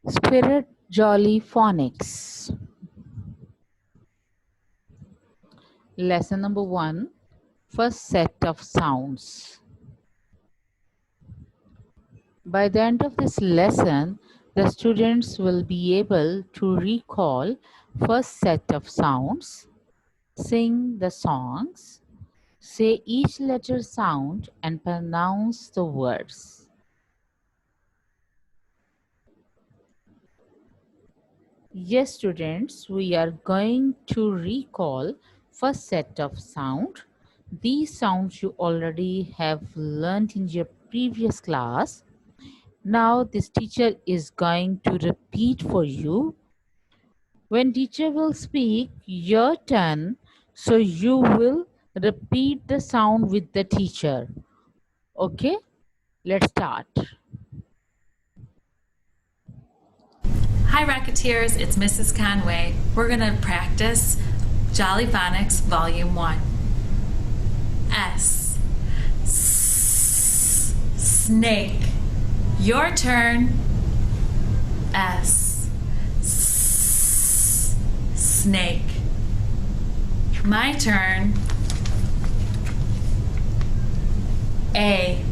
Spirit Jolly Phonics. Lesson number 1. First set of sounds. By the end of this lesson, the students will be able to recall first set of sounds, sing the songs, say each letter sound and pronounce the words. Yes, students, we are going to recall first set of sound. These sounds you already have learned in your previous class. Now this teacher is going to repeat for you. When teacher will speak, your turn, so you will repeat the sound with the teacher. Okay, let's start. Hi Racketeers, it's Mrs. Conway. We're going to practice Jolly Phonics Volume 1. S. Snake. Your turn. S. Snake. My turn. A.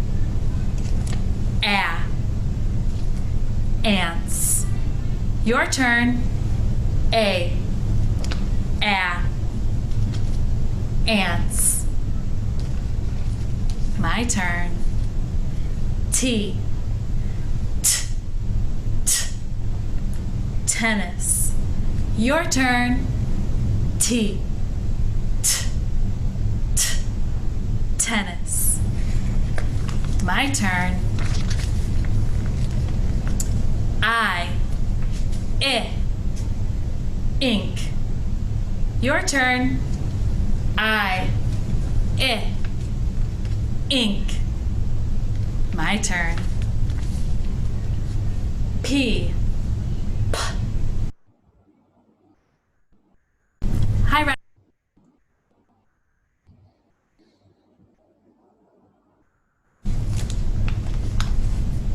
Ants. Your turn. A. Ants. My turn. T. Tennis. Your turn. T. Tennis. My turn. Ink. Your turn. Ink. My turn. P. Hi,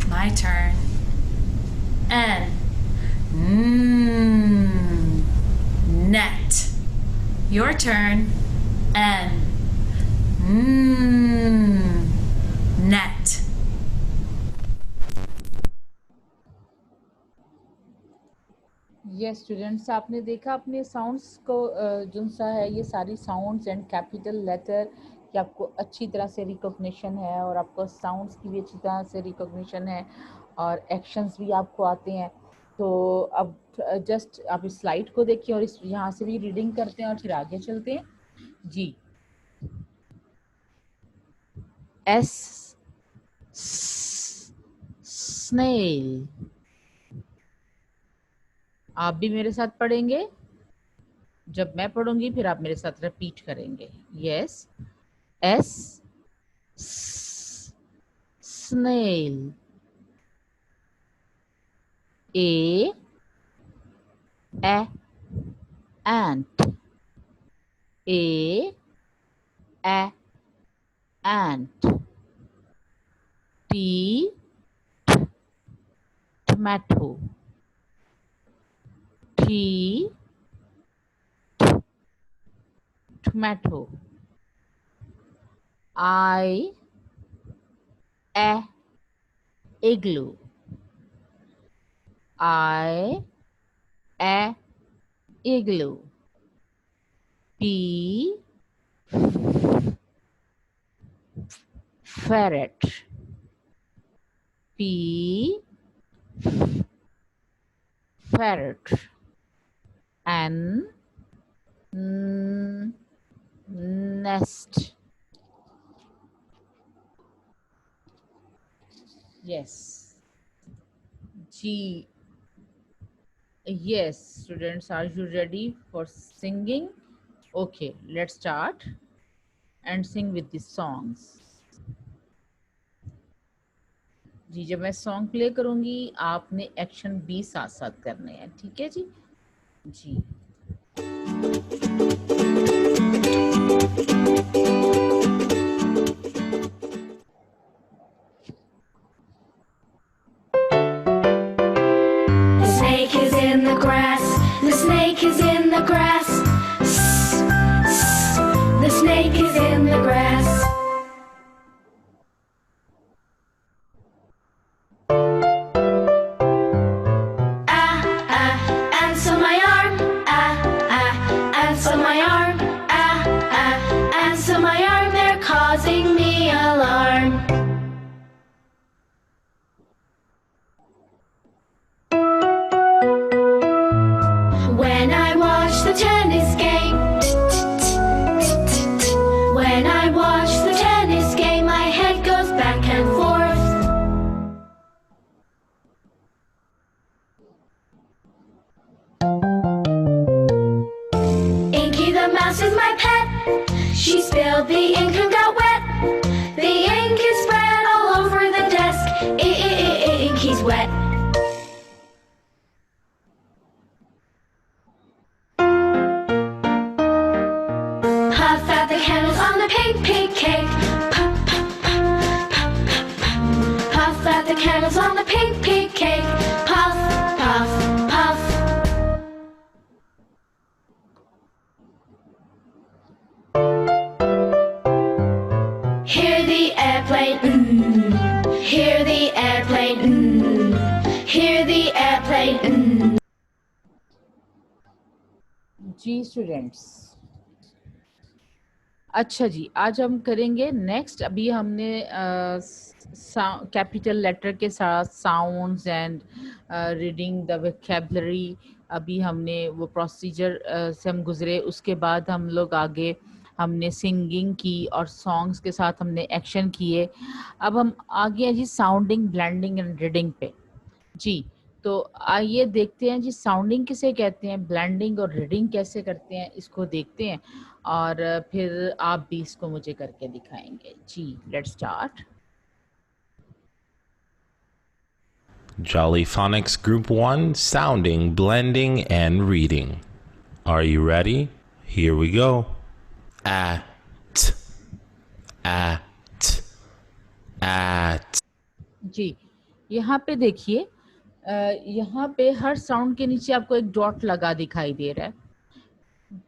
my turn. N. Net. Your turn. N. Net. Yes, students, आपने देखा अपने sounds को जो सा है ये सारी sounds and capital letter कि आपको अच्छी तरह से रिकॉग्निशन है और आपको साउंड्स की भी अच्छी तरह से रिकॉग्निशन है और एक्शंस भी आपको आते हैं. तो अब जस्ट आप इस स्लाइड को देखिए और इस यहाँ से भी रीडिंग करते हैं और फिर आगे चलते हैं. जी. S. Snail. आप भी मेरे साथ पढ़ेंगे. जब मैं पढ़ूंगी फिर आप मेरे साथ रिपीट करेंगे. Yes. S. Snail. A. Ant. A. Ant. T. Tomato. T. Tomato. I. Igloo. I. Igloo. P. Ferret. P. Ferret. N. Nest. Yes. G. Yes, students, are you ready for singing? Okay, let's start and sing with the songs. जी, जब मैं song play करूंगी आपने action भी साथ साथ करने हैं. ठीक है जी. जी. snake is in the grass. The snake is in the grass. The snake is in the grass. She spilled the ink and got wet. The ink is spread all over the desk. Ink is wet. Puff out the candles on the pink, pink cake. Puff, puff, puff, puff, puff, puff. Puff out the candles on the pink, pink cake. Puff, puff, puff. Hear the airplane, hear the airplane, hear the airplane. जी students, अच्छा जी, आज हम करेंगे next. अभी हमने capital letter के साथ sounds and reading the vocabulary, अभी हमने वो प्रोसीजर से हम गुजरे। उसके बाद हम लोग आगे हमने सिंगिंग की और सॉन्ग्स के साथ हमने एक्शन किए। अब हम आगे हैं जी साउंडिंग, ब्लेंडिंग एंड रीडिंग पे। जी तो आइए देखते हैं जी साउंडिंग किसे कहते हैं, ब्लेंडिंग और रीडिंग कैसे करते हैं, इसको देखते हैं और फिर आप भी इसको मुझे करके दिखाएंगे। जी let's start. Jolly Phonics Group 1, Sounding, Blending, and Reading. Are you ready? Here we go. At, at, at. जी यहाँ पे देखिए, यहाँ पे हर साउंड के नीचे आपको एक डॉट लगा दिखाई दे रहा है,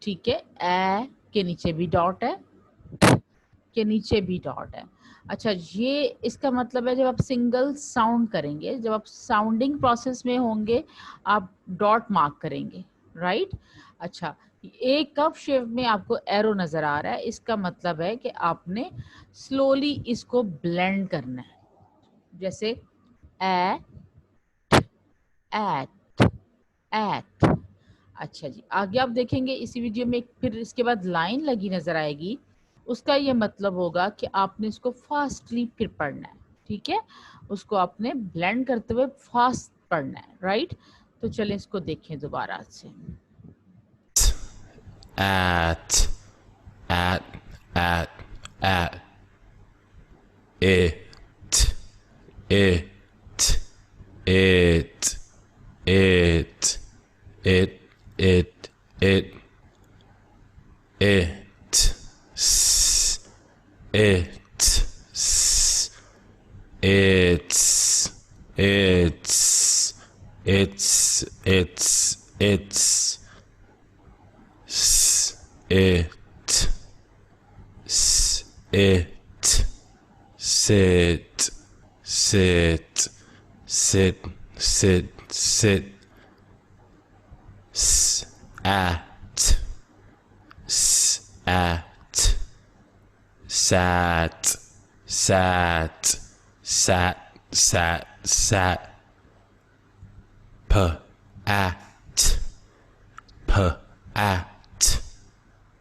ठीक है। ए के नीचे भी डॉट है, के नीचे भी डॉट है। अच्छा, ये इसका मतलब है जब आप सिंगल साउंड करेंगे, जब आप साउंडिंग प्रोसेस में होंगे, आप डॉट मार्क करेंगे, राइट। अच्छा, एक कप शेप में आपको एरो नजर आ रहा है, इसका मतलब है कि आपने स्लोली इसको ब्लेंड करना है, जैसे ए, एट, एट। अच्छा जी, आगे आप देखेंगे इसी वीडियो में फिर इसके बाद लाइन लगी नजर आएगी, उसका ये मतलब होगा कि आपने इसको फास्टली फिर पढ़ना है, ठीक है। उसको आपने ब्लेंड करते हुए फास्ट पढ़ना है, राइट। तो चलें इसको देखें दोबारा से। At, at, it, it, it, it, it, it, s, it, s, it's, it, it, sit, sit, sit, sit, sit, at, sat, sat, sat, sat, sat, at, at,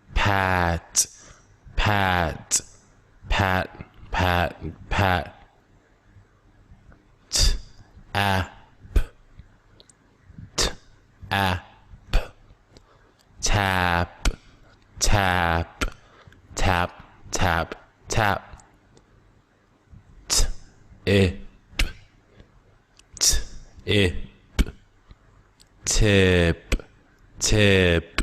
pat, pat, pat, pat, pat, app, app, tap, tap, tap, tap, tap, ip, ip, tip, tip,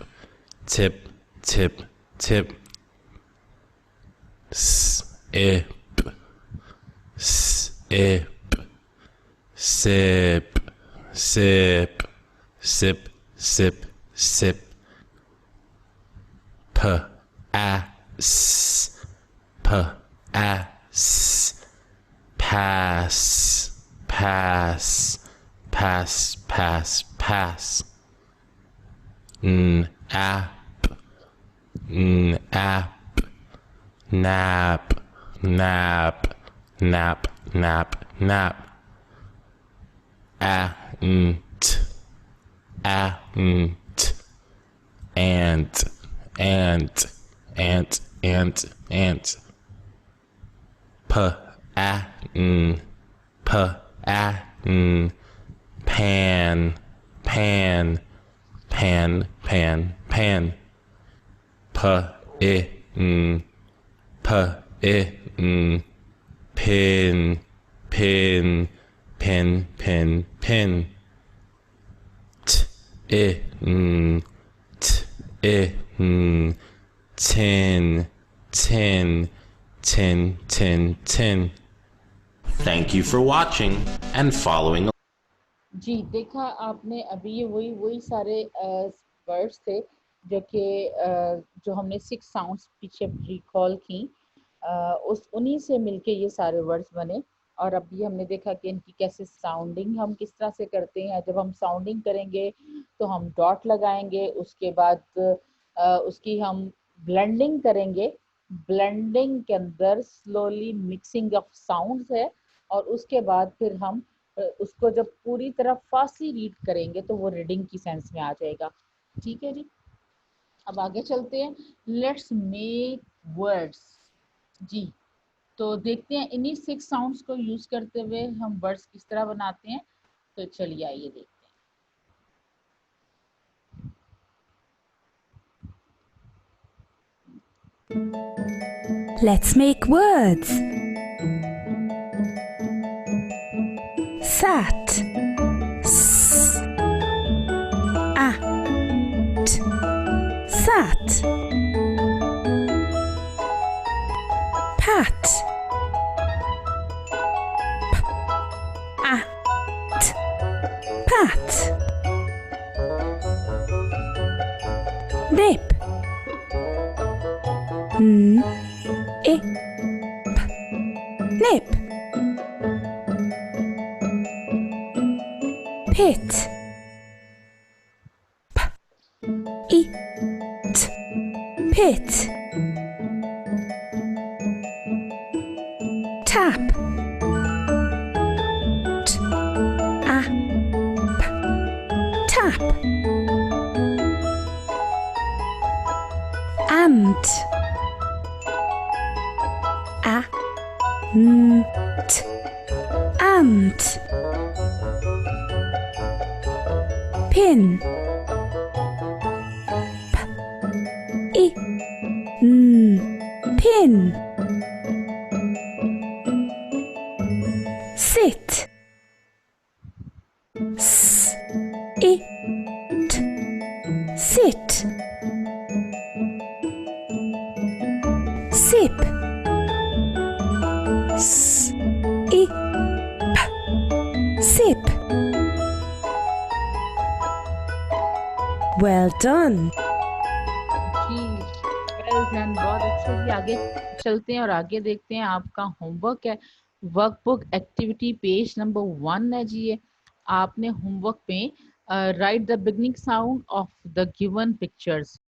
tip, tip, tip, sip, sip, sip, sip, sip, sip, sip. P, a, s, p, a, s. Pass, pass, pass, pass, pass. App, app. Nap, nap, nap, nap, nap. Ant, ant. Ant, ant, ant, ant, ant. Pan, pan, pan, pan, pan, pan. Pan, pin, pin, pin, pin, pin. Tin, tin, tin, tin, tin. Thank you for watching and following. جی دیکھا آپ نے ابھی یہ وہی سارے words تھے جو کہ جو ہم نے 6 ساؤنڈس پیچھے ریکال کی، انہی سے مل کے یہ سارے ورڈس بنے. اور ابھی ہم نے دیکھا کہ ان کی کیسے ساؤنڈنگ ہم کس طرح سے کرتے ہیں. جب ہم ساؤنڈنگ کریں گے تو ہم ڈاٹ لگائیں گے، اس کے بعد اس کی ہم بلینڈنگ کریں گے. بلینڈنگ کے اندر سلولی مکسنگ آف ساؤنڈز ہے، اور اس کے بعد پھر ہم اس کو جب پوری طرح فاسٹلی ریڈ کریں گے تو وہ ریڈنگ کی سینس میں آ جائے گا. ٹھیک ہے جی، اب آگے چلتے ہیں. Let's make words. جی تو دیکھتے ہیں انہی 6 ساؤنڈس کو یوز کرتے ہوئے ہم ورڈس کس طرح بناتے ہیں. تو چلیے آئیے دیکھتے ہیں. Let's make words. Sat, s, at, sat. Pat, p, at, pat. Nip, nip, nip. Pit, p-it, pit. Tap, t-a-p, tap. Ant, a-nt, ant. Pin, p-i-n, pin. Sit, s-i-t, sit. Sip, s-i-p, sip. Well done. G well done, بہت اچھا. جی آگے چلتے ہیں اور آگے دیکھتے ہیں. آپ کا ہوم ورک ہے، ورک بک ایکٹیویٹی پیج نمبر 1 ہے. جی یہ آپ نے ہوم ورک میں right the beginning sound of the given pictures.